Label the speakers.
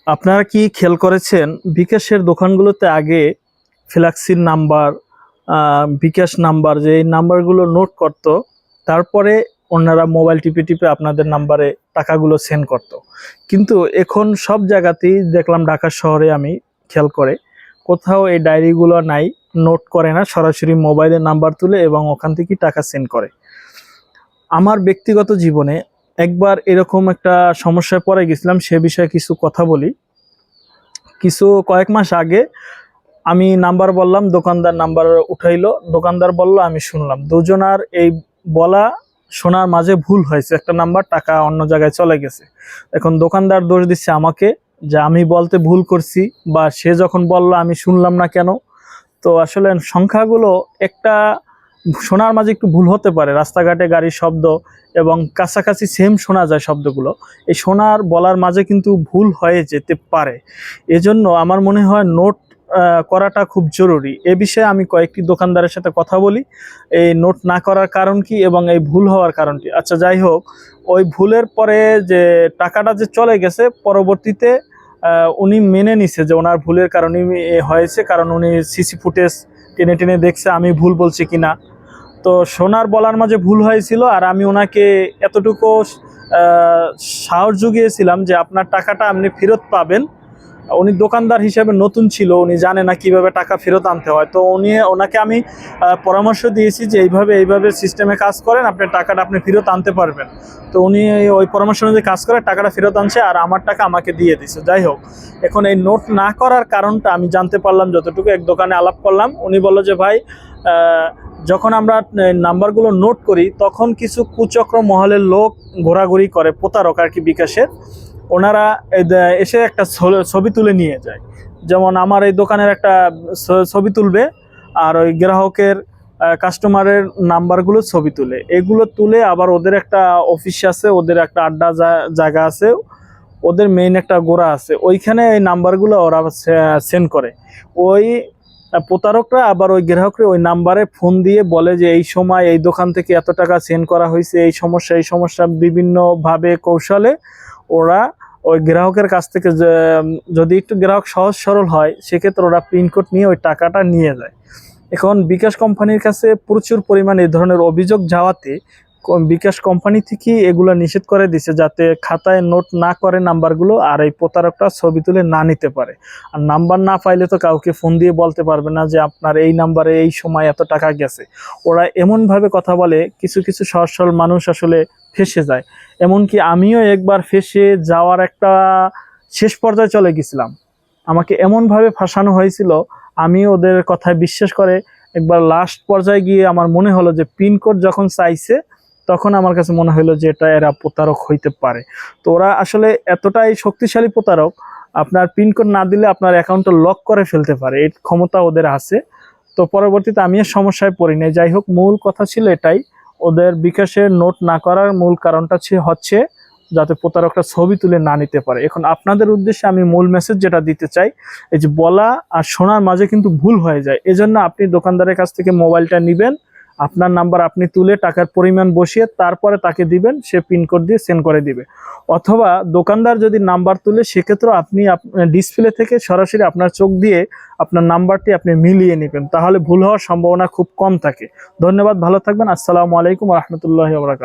Speaker 1: আপনারা কি খেয়াল করেছেন বিকাশের দোকানগুলোতে আগে ফ্ল্যাক্সির নাম্বার, বিকাশ নাম্বার, যে এই নাম্বারগুলো নোট করত, তারপরে ওনারা মোবাইল টিপে টিপে আপনাদের নাম্বারে টাকাগুলো সেন্ড করত। কিন্তু এখন সব জায়গাতেই দেখলাম, ঢাকা শহরে আমি খেয়াল করে কোথাও এই ডায়েরিগুলো নাই, নোট করে না, সরাসরি মোবাইলে নাম্বার তুলে এবং ওখান থেকেই টাকা সেন্ড করে। আমার ব্যক্তিগত জীবনে একবার এরকম একটা সমস্যায় পড়ে গেছিলাম, সে বিষয়ে কিছু কথা বলি। কয়েক মাস আগে আমি নাম্বার বললাম, দোকানদার নাম্বার উঠাইলো, দোকানদার বলল, আমি শুনলাম, দুজনার এই বলা শোনার মাঝে ভুল হয়েছে, একটা নাম্বার টাকা অন্য জায়গায় চলে গেছে। এখন দোকানদার দোষ দিচ্ছে আমাকে, যে আমি বলতে ভুল করছি, বা সে যখন বলল আমি শুনলাম না কেন। তো আসলে সংখ্যাগুলো একটা শোনার মাঝে একটু ভুল হতে পারে, রাস্তাঘাটে গাড়ির শব্দ এবং কাছাকাছি সেম শোনা যায় শব্দগুলো, এই শোনার বলার মাঝে কিন্তু ভুল হয়ে যেতে পারে। এজন্য আমার মনে হয় নোট করাটা খুব জরুরি। এ বিষয়ে আমি কয়েকটি দোকানদারের সাথে কথা বলি, এই নোট না করার কারণ কি এবং এই ভুল হওয়ার কারণটি। আচ্ছা, যাই হোক, ওই ভুলের পরে যে টাকাটা যে চলে গেছে, পরবর্তীতে উনি মেনে নিছে যে ওনার ভুলের কারণে হয়েছে, কারণ উনি সিসি ফুটেজ টেনে টেনে দেখছে আমি ভুল বলছি কিনা। তো শোনার বলার মাঝে ভুল হয়েছিল, আর আমি ওনাকে এতটুকু সাহস জুগিয়েছিলাম যে আপনার টাকাটা আপনি ফেরত পাবেন। উনি দোকানদার হিসেবে নতুন ছিল, উনি জানে না কিভাবে টাকা ফেরত আনতে হয়। তো ওনাকে আমি পরামর্শ দিয়েছি যে এইভাবে সিস্টেমে কাজ করেন, আপনার টাকাটা আপনি ফেরত আনতে পারবেন। তো উনি ওই পরামর্শ অনুযায়ী কাজ করে টাকাটা ফেরত আনছে, আর আমার টাকা আমাকে দিয়ে দিছে। যাই হোক, এখন এই নোট না করার কারণটা আমি জানতে পারলাম যতটুকু। এক দোকানে আলাপ করলাম, উনি বলল যে ভাই, যখন আমরা নাম্বারগুলো নোট করি তখন কিছু কুচক্র মহলের লোক ঘোরাঘুরি করে, প্রতারক আর কি, বিকাশের। ওনারা এসে একটা ছবি তুলে নিয়ে যায়। যেমন আমার এই দোকানের একটা ছবি তুলবে, আর ওই গ্রাহকের কাস্টমারের নাম্বারগুলো ছবি তুলে, এগুলো তুলে আবার ওদের একটা অফিস আছে, ওদের একটা আড্ডা জায়গা আছে, ওদের মেইন একটা গোড়া আছে, ওইখানে এই নাম্বারগুলো ওরা সেন্ড করে। ওই প্রতারকরা আবার ওই গ্রাহকরা ওই নাম্বারে ফোন দিয়ে বলে যে এই সময় এই দোকান থেকে এত টাকা সেন্ড করা হয়েছে, এই সমস্যা বিভিন্নভাবে কৌশলে ওরা ওই গ্রাহকের কাছ থেকে, যদি একটু গ্রাহক সহজ সরল হয়, সেক্ষেত্রে ওরা পিনকোড নিয়ে ওই টাকাটা নিয়ে যায়। এখন বিকাশ কোম্পানির কাছে প্রচুর পরিমাণে এই ধরনের অভিযোগ যাওয়াতে বিকাশ কোম্পানি থেকে এগুলো নিষেধ করে দিছে, যাতে খাতায় নোট না করে নাম্বারগুলো, আর এই প্রতারকটা ছবি তুলে না নিতে পারে। আর নাম্বার না পাইলে তো কাউকে ফোন দিয়ে বলতে পারবে না যে আপনার এই নাম্বারে এই সময় এত টাকা গেছে। ওরা এমনভাবে কথা বলে, কিছু কিছু সহজ সরল মানুষ আসলে ফেঁসে যায়। এমনকি আমিও একবার ফেঁসে যাওয়ার একটা শেষ পর্যায়ে চলে গেছিলাম। আমাকে এমনভাবে ফাঁসানো হয়েছিল, আমি ওদের কথায় বিশ্বাস করে একবার লাস্ট পর্যায়ে গিয়ে আমার মনে হলো যে পিনকোড যখন চাইছে, তখন আমার কাছে মনে হলো যে এরা প্রতারক হইতে পারে। তো ওরা আসলে এতটাই শক্তিশালী প্রতারক, আপনার পিনকোড না দিলে আপনার অ্যাকাউন্টটা লক করে ফেলতে পারে, এই ক্ষমতা ওদের আছে। তো পরবর্তীতে আমি আর সমস্যায় পড়ি নাই। যাই হোক, মূল কথা ছিল এটাই, ওদের বিকাশের নোট না করার মূল কারণটা হচ্ছে যাতে প্রতারকরা ছবি তুলে না নিতে পারে। এখন আপনাদের উদ্দেশ্যে আমি মূল মেসেজ যেটা দিতে চাই, এই যে বলা আর শোনার মাঝে কিন্তু ভুল হয়ে যায়। এজন্য আপনি দোকানদারের কাছ থেকে মোবাইলটা নেবেন, আপনার নাম্বার আপনি তুলে টাকার পরিমাণ বসিয়ে তারপরে তাকে দিবেন, সে পিনকোড দিয়ে সেন্ড করে দিবে। অথবা দোকানদার যদি নাম্বার তুলে, সেক্ষেত্রে আপনি ডিসপ্লে থেকে সরাসরি আপনার চোখ দিয়ে আপনার নাম্বারটি আপনি মিলিয়ে নেবেন, তাহলে ভুল হওয়ার সম্ভাবনা খুব কম থাকে। ধন্যবাদ, ভালো থাকবেন। আসসালামু আলাইকুম ওয়া রাহমাতুল্লাহি ওয়া বারাকাতুহু।